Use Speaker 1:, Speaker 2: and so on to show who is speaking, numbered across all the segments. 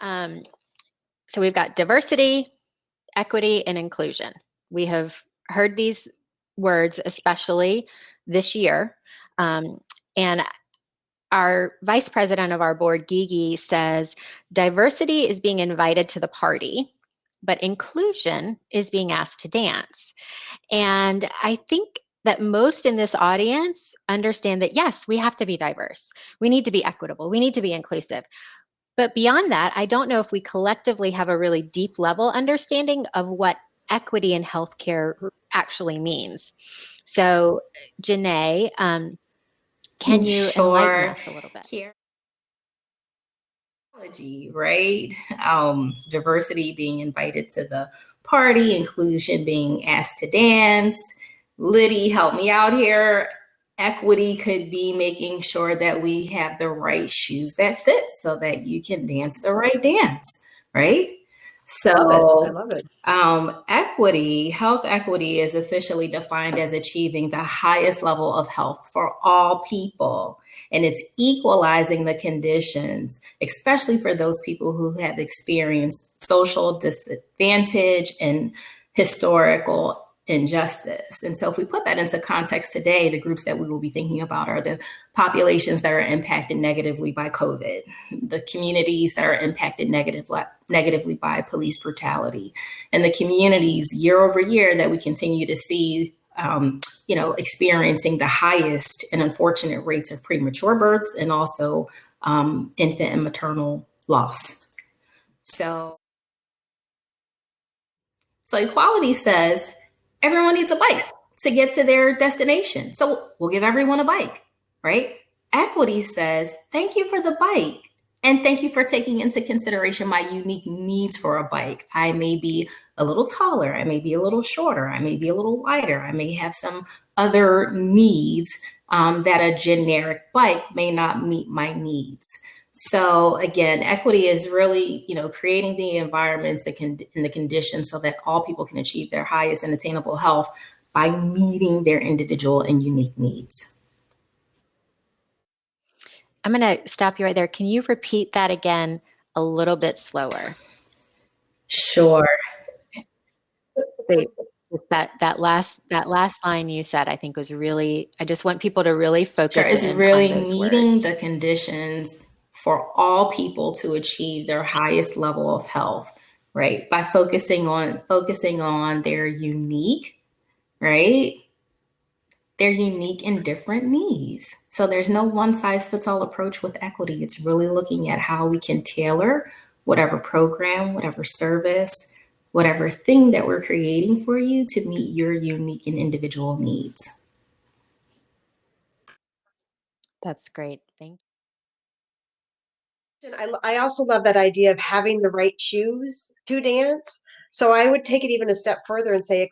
Speaker 1: So we've got diversity, equity, and inclusion. We have heard these words, especially this year. And our vice president of our board, Gigi, says diversity is being invited to the party, but inclusion is being asked to dance. And I think that most in this audience understand that, yes, we have to be diverse. We need to be equitable. We need to be inclusive. But beyond that, I don't know if we collectively have a really deep level understanding of what equity in healthcare actually means. So, Jenné, can you enlighten us a little bit?
Speaker 2: Right? Diversity being invited to the party, inclusion being asked to dance. Liddy, help me out here. Equity could be making sure that we have the right shoes that fit so that you can dance the right dance, right? So
Speaker 3: I love it.
Speaker 2: Equity, health equity is officially defined as achieving the highest level of health for all people. And it's equalizing the conditions, especially for those people who have experienced social disadvantage and historical injustice. And so if we put that into context today, the groups that we will be thinking about are the populations that are impacted negatively by COVID, the communities that are impacted negatively by police brutality, and the communities year over year that we continue to see experiencing the highest and unfortunate rates of premature births and also infant and maternal loss. So equality says everyone needs a bike to get to their destination. So we'll give everyone a bike, right? Equity says, thank you for the bike. And thank you for taking into consideration my unique needs for a bike. I may be a little taller. I may be a little shorter. I may be a little wider. I may have some other needs that a generic bike may not meet my needs. So again, equity is really, creating the environments and the conditions so that all people can achieve their highest and attainable health by meeting their individual and unique needs.
Speaker 1: I'm going to stop you right there. Can you repeat that again a little bit slower?
Speaker 2: Sure.
Speaker 1: That last line you said, I think was really, I just want people to really focus
Speaker 2: Sure. It's
Speaker 1: in
Speaker 2: really
Speaker 1: on those
Speaker 2: meeting
Speaker 1: words.
Speaker 2: The conditions for all people to achieve their highest level of health, right? By focusing on their unique, right? Their unique and different needs. So there's no one size fits all approach with equity. It's really looking at how we can tailor whatever program, whatever service, whatever thing that we're creating for you to meet your unique and individual needs.
Speaker 1: That's great. Thank you.
Speaker 3: I also love that idea of having the right shoes to dance. So I would take it even a step further and say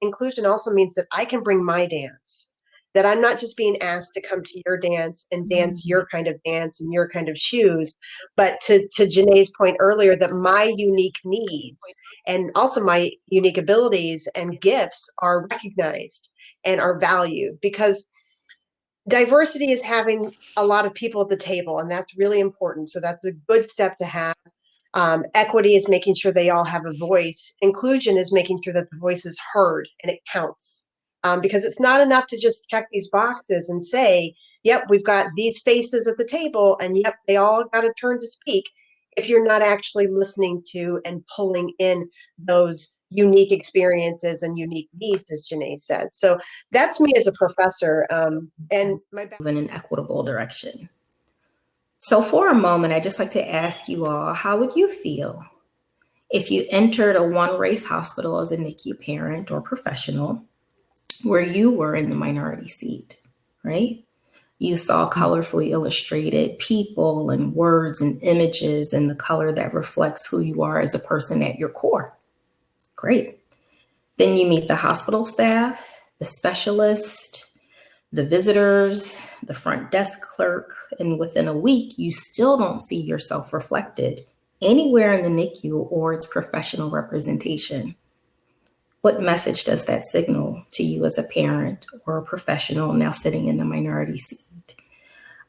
Speaker 3: inclusion also means that I can bring my dance, that I'm not just being asked to come to your dance and dance your kind of dance and your kind of shoes, but to Jenné's point earlier, that my unique needs and also my unique abilities and gifts are recognized and are valued, because diversity is having a lot of people at the table, and that's really important. So that's a good step to have. Equity is making sure they all have a voice. Inclusion is making sure that the voice is heard and it counts. Because it's not enough to just check these boxes and say, yep, we've got these faces at the table, and yep, they all got a turn to speak, if you're not actually listening to and pulling in those unique experiences and unique needs, as Jenné said. So that's me as a professor, and my
Speaker 2: in an equitable direction. So for a moment, I'd just like to ask you all, how would you feel if you entered a one-race hospital as a NICU parent or professional where you were in the minority seat, right? You saw colorfully illustrated people and words and images and the color that reflects who you are as a person at your core. Great. Then you meet the hospital staff, the specialist, the visitors, the front desk clerk, and within a week, you still don't see yourself reflected anywhere in the NICU or its professional representation. What message does that signal to you as a parent or a professional now sitting in the minority seat?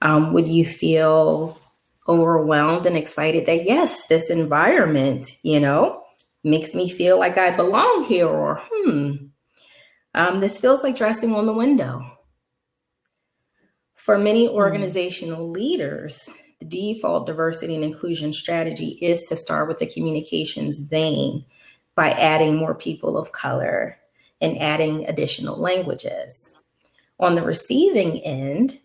Speaker 2: Would you feel overwhelmed and excited that, yes, this environment, makes me feel like I belong here, or, this feels like dressing on the window. For many organizational leaders, the default diversity and inclusion strategy is to start with the communications vein by adding more people of color and adding additional languages. On the receiving end,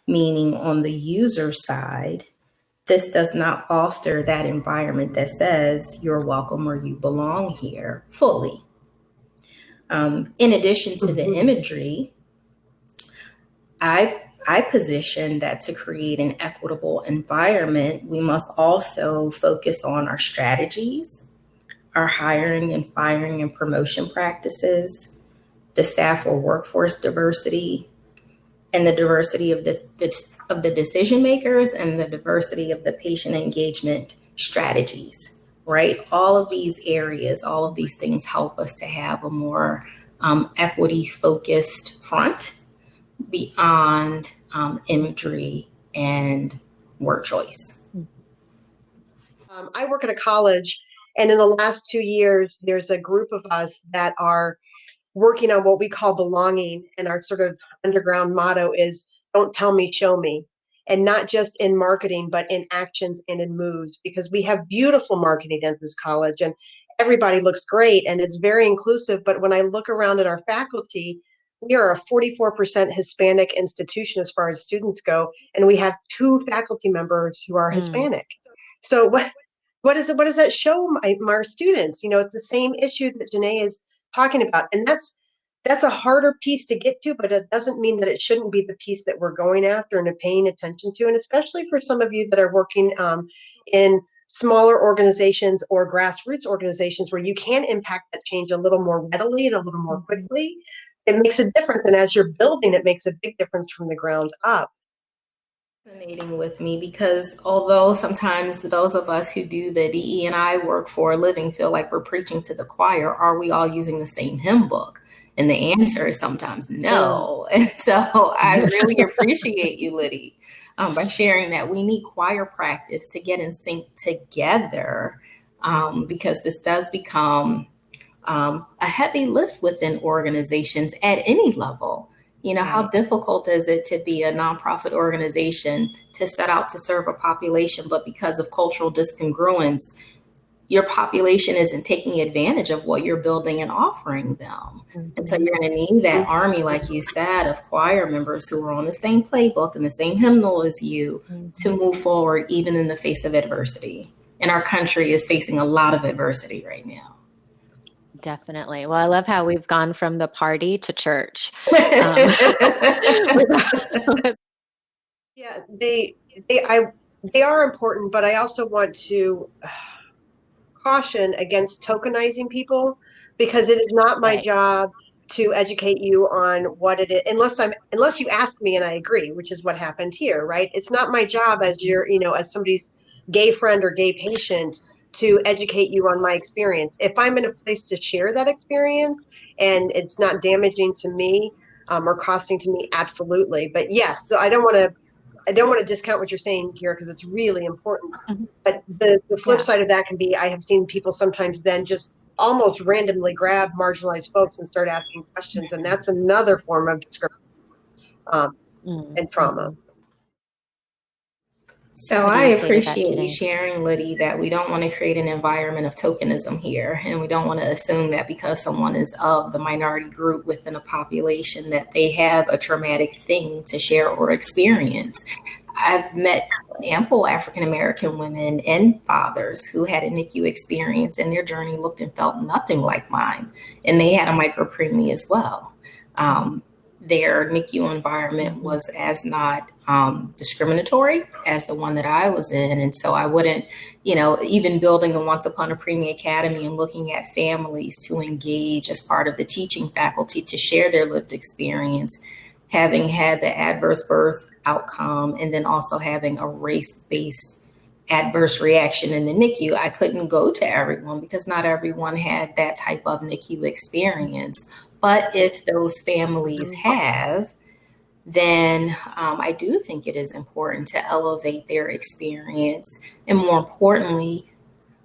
Speaker 2: meaning on the user side, this does not foster that environment that says you're welcome or you belong here fully. In addition to the imagery, I position that to create an equitable environment, we must also focus on our strategies, our hiring and firing and promotion practices, the staff or workforce diversity, and the diversity of the decision makers, and the diversity of the patient engagement strategies, right? All of these areas, all of these things help us to have a more equity focused front beyond imagery and word choice.
Speaker 3: I work at a college, and in the last 2 years, there's a group of us that are working on what we call belonging. And our sort of underground motto is don't tell me, show me. And not just in marketing, but in actions and in moves, because we have beautiful marketing at this college and everybody looks great and it's very inclusive. But when I look around at our faculty, we are a 44% Hispanic institution as far as students go, and we have 2 faculty members who are Hispanic. So what does that show our students? It's the same issue that Jenné is talking about, and that's a harder piece to get to, but it doesn't mean that it shouldn't be the piece that we're going after and paying attention to. And especially for some of you that are working in smaller organizations or grassroots organizations where you can impact that change a little more readily and a little more quickly, it makes a difference. And as you're building, it makes a big difference from the ground up.
Speaker 2: Fascinating with me, because although sometimes those of us who do the DE&I work for a living feel like we're preaching to the choir, are we all using the same hymn book? And the answer is sometimes no. And so I really appreciate you, Liddy, by sharing that we need choir practice to get in sync together, because this does become a heavy lift within organizations at any level. How difficult is it to be a nonprofit organization to set out to serve a population, but because of cultural discongruence, your population isn't taking advantage of what you're building and offering them. And so you're going to need that army, like you said, of choir members who are on the same playbook and the same hymnal as you to move forward, even in the face of adversity. And our country is facing a lot of adversity right now.
Speaker 1: Definitely. Well, I love how we've gone from the party to church.
Speaker 3: Yeah, they are important, but I also want to caution against tokenizing people, because it is not my job to educate you on what it is, unless you ask me and I agree, which is what happened here, right? It's not my job as as somebody's gay friend or gay patient to educate you on my experience. If I'm in a place to share that experience and it's not damaging to me or costing to me, absolutely. But yes, so I don't want to discount what you're saying here, because it's really important. But the flip side of that can be, I have seen people sometimes then just almost randomly grab marginalized folks and start asking questions. And that's another form of discrimination and trauma.
Speaker 2: So I appreciate you sharing, Liddy, that we don't want to create an environment of tokenism here. And we don't want to assume that because someone is of the minority group within a population that they have a traumatic thing to share or experience. I've met ample African-American women and fathers who had a NICU experience, and their journey looked and felt nothing like mine. And they had a micropreemie as well. Their NICU environment was as not discriminatory as the one that I was in. And so I wouldn't, even building the Once Upon a Preemie Academy and looking at families to engage as part of the teaching faculty to share their lived experience, having had the adverse birth outcome, and then also having a race-based adverse reaction in the NICU, I couldn't go to everyone because not everyone had that type of NICU experience. But if those families have, then I do think it is important to elevate their experience and, more importantly,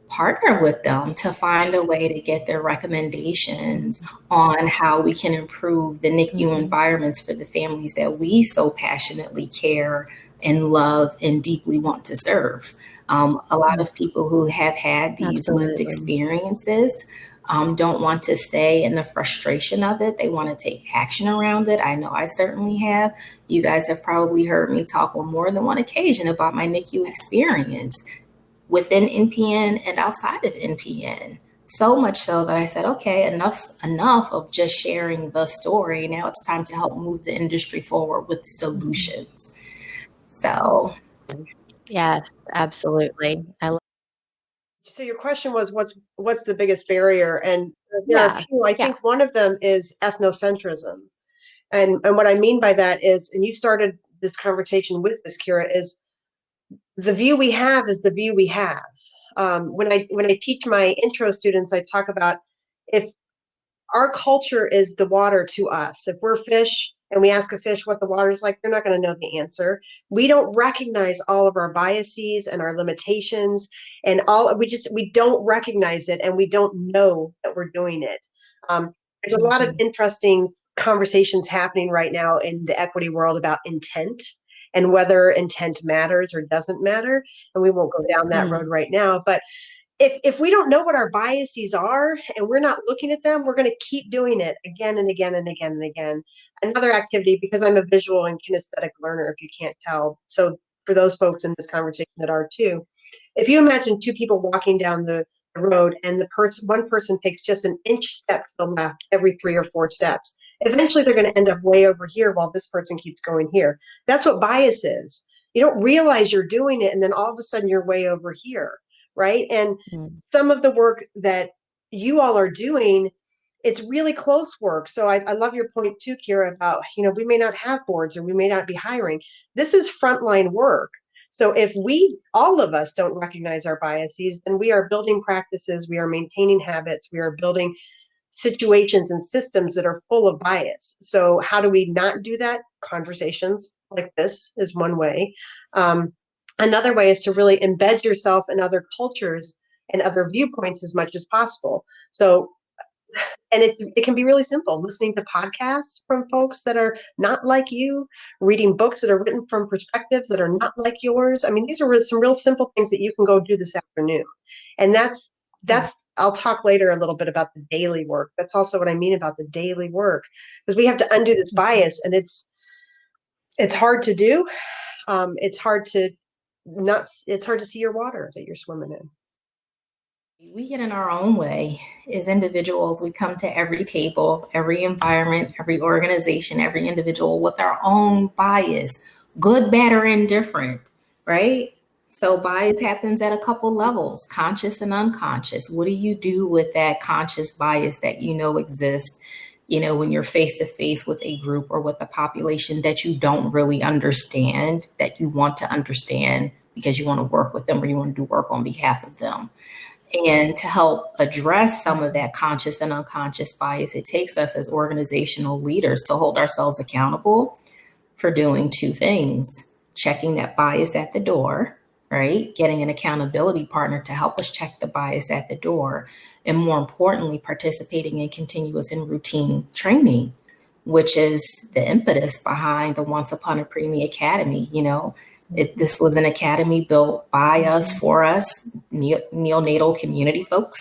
Speaker 2: partner with them to find a way to get their recommendations on how we can improve the NICU environments for the families that we so passionately care and love and deeply want to serve. A lot of people who have had these lived experiences don't want to stay in the frustration of it. They want to take action around it. I know I certainly have. You guys have probably heard me talk on more than one occasion about my NICU experience within NPN and outside of NPN. So much so that I said, okay, enough of just sharing the story. Now it's time to help move the industry forward with solutions. So,
Speaker 1: yes, absolutely.
Speaker 3: So your question was, what's the biggest barrier? And there are a few. I think one of them is ethnocentrism. And what I mean by that is, and you started this conversation with this, Kira, is the view we have is the view we have. When I teach my intro students, I talk about, if our culture is the water to us, if we're fish and we ask a fish what the water is like, they're not going to know the answer. We don't recognize all of our biases and our limitations, and we don't recognize it, and we don't know that we're doing it. There's a lot of interesting conversations happening right now in the equity world about intent and whether intent matters or doesn't matter. And we won't go down that road right now. But if we don't know what our biases are and we're not looking at them, we're going to keep doing it again and again and again and again. Another activity, because I'm a visual and kinesthetic learner, if you can't tell. So for those folks in this conversation that are too, if you imagine two people walking down the road and one person takes just an inch step to the left every 3 or 4 steps, eventually they're going to end up way over here while this person keeps going here. That's what bias is. You don't realize you're doing it, and then all of a sudden you're way over here, right? And some of the work that you all are doing, it's really close work. So I love your point too, Kira, about, we may not have boards or we may not be hiring. This is frontline work. So if all of us don't recognize our biases, then we are building practices, we are maintaining habits, we are building situations and systems that are full of bias. So how do we not do that? Conversations like this is one way. Another way is to really embed yourself in other cultures and other viewpoints as much as possible. So, and it can be really simple, listening to podcasts from folks that are not like you, reading books that are written from perspectives that are not like yours. I mean, these are some real simple things that you can go do this afternoon. And that's I'll talk later a little bit about the daily work. That's also what I mean about the daily work, because we have to undo this bias, and it's hard to do. It's hard to see your water that you're swimming in.
Speaker 2: We get in our own way as individuals. We come to every table, every environment, every organization, every individual with our own bias, good, bad, or indifferent, right? So bias happens at a couple levels, conscious and unconscious. What do you do with that conscious bias that exists, when you're face to face with a group or with a population that you don't really understand, that you want to understand because you want to work with them or you want to do work on behalf of them? And to help address some of that conscious and unconscious bias, it takes us as organizational leaders to hold ourselves accountable for doing 2 things: checking that bias at the door, right? Getting an accountability partner to help us check the bias at the door. And more importantly, participating in continuous and routine training, which is the impetus behind the Once Upon a Preemie Academy. This was an academy built by us, for us, neonatal community folks,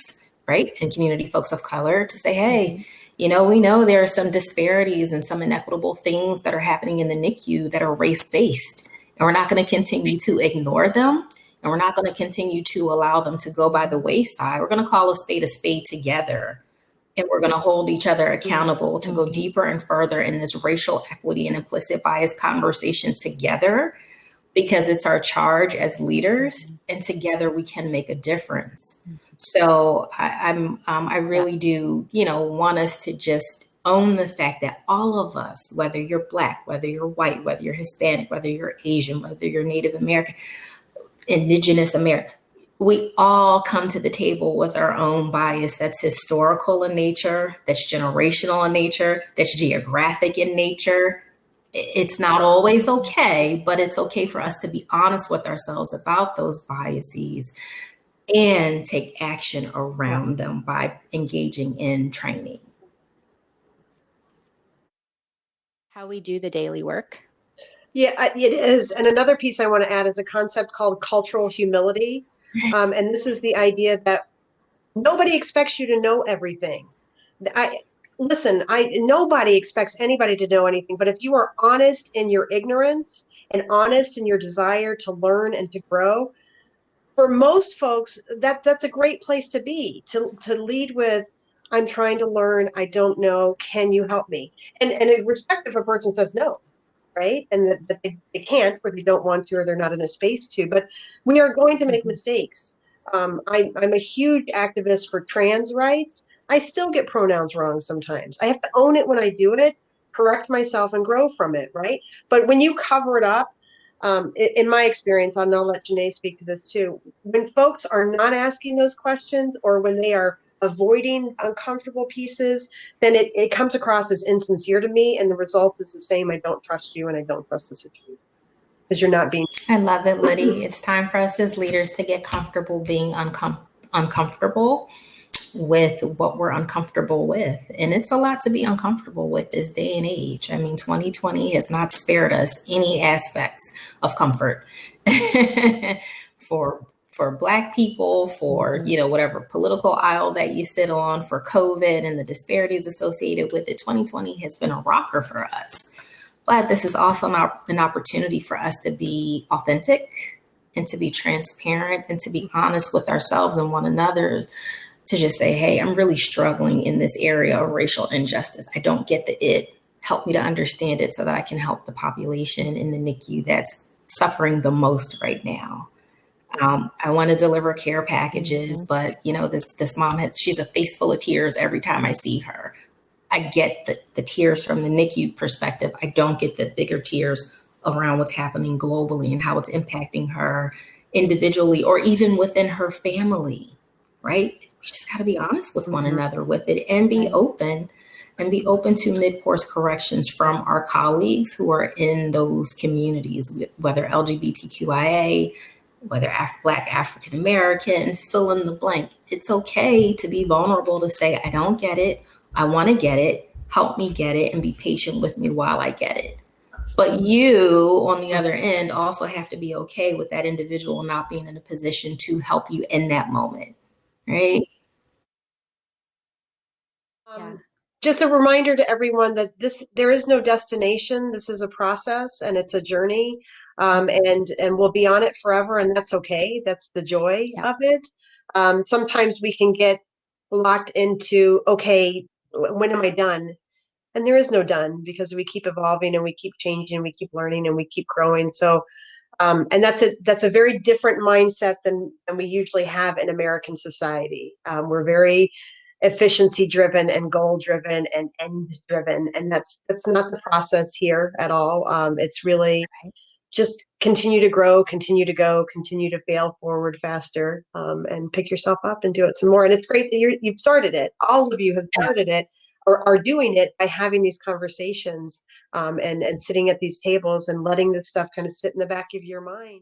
Speaker 2: right? And community folks of color, to say, hey, we know there are some disparities and some inequitable things that are happening in the NICU that are race-based. And we're not going to continue to ignore them. And we're not going to continue to allow them to go by the wayside. We're going to call a spade together. And we're going to hold each other accountable to go deeper and further in this racial equity and implicit bias conversation together, because it's our charge as leaders, and together we can make a difference. So I really do, want us to just own the fact that all of us, whether you're Black, whether you're white, whether you're Hispanic, whether you're Asian, whether you're Native American, Indigenous American, we all come to the table with our own bias that's historical in nature, that's generational in nature, that's geographic in nature, It's not always okay, but it's okay for us to be honest with ourselves about those biases and take action around them by engaging in training.
Speaker 1: How we do the daily work.
Speaker 3: Yeah, it is. And another piece I want to add is a concept called cultural humility. And this is the idea that nobody expects you to know everything. Nobody expects anybody to know anything, but if you are honest in your ignorance and honest in your desire to learn and to grow, for most folks, that's a great place to be, to lead with, I'm trying to learn, I don't know, can you help me? And irrespective if a person says no, right? And that they can't, or they don't want to, or they're not in a space to, but we are going to make mistakes. I'm a huge activist for trans rights. I still get pronouns wrong sometimes. I have to own it when I do it, correct myself, and grow from it, right? But when you cover it up, in my experience, and I'll let Jenné speak to this too, when folks are not asking those questions or when they are avoiding uncomfortable pieces, then it comes across as insincere to me. And the result is the same. I don't trust you and I don't trust the situation because you're not being.
Speaker 2: I love it, Liddy. It's time for us as leaders to get comfortable being uncomfortable with what we're uncomfortable with. And it's a lot to be uncomfortable with this day and age. I mean, 2020 has not spared us any aspects of comfort for Black people, for, whatever political aisle that you sit on, for COVID and the disparities associated with it. 2020 has been a rocker for us. But this is also an opportunity for us to be authentic and to be transparent and to be honest with ourselves and one another, to just say, hey, I'm really struggling in this area of racial injustice. I don't get the it. Help me to understand it so that I can help the population in the NICU that's suffering the most right now. I want to deliver care packages, but this mom she's a face full of tears every time I see her. I get the tears from the NICU perspective. I don't get the bigger tears around what's happening globally and how it's impacting her individually or even within her family, right? We just got to be honest with one another with it and be open to mid-course corrections from our colleagues who are in those communities, whether LGBTQIA, whether Black, African American, fill in the blank. It's okay to be vulnerable, to say, I don't get it. I want to get it. Help me get it and be patient with me while I get it. But you, on the other end, also have to be okay with that individual not being in a position to help you in that moment, right?
Speaker 3: Just a reminder to everyone that there is no destination. This is a process and it's a journey, and we'll be on it forever, and that's okay. That's the joy of it. Sometimes we can get locked into, okay, when am I done? And there is no done, because we keep evolving and we keep changing, we keep learning and we keep growing. So, and that's a very different mindset than we usually have in American society. We're very efficiency driven and goal driven and end driven, and that's not the process here at all. It's really just continue to grow, continue to go, continue to fail forward faster, and pick yourself up and do it some more. And it's great that you've started it. All of you have started it or are doing it by having these conversations, and sitting at these tables and letting this stuff kind of sit in the back of your mind.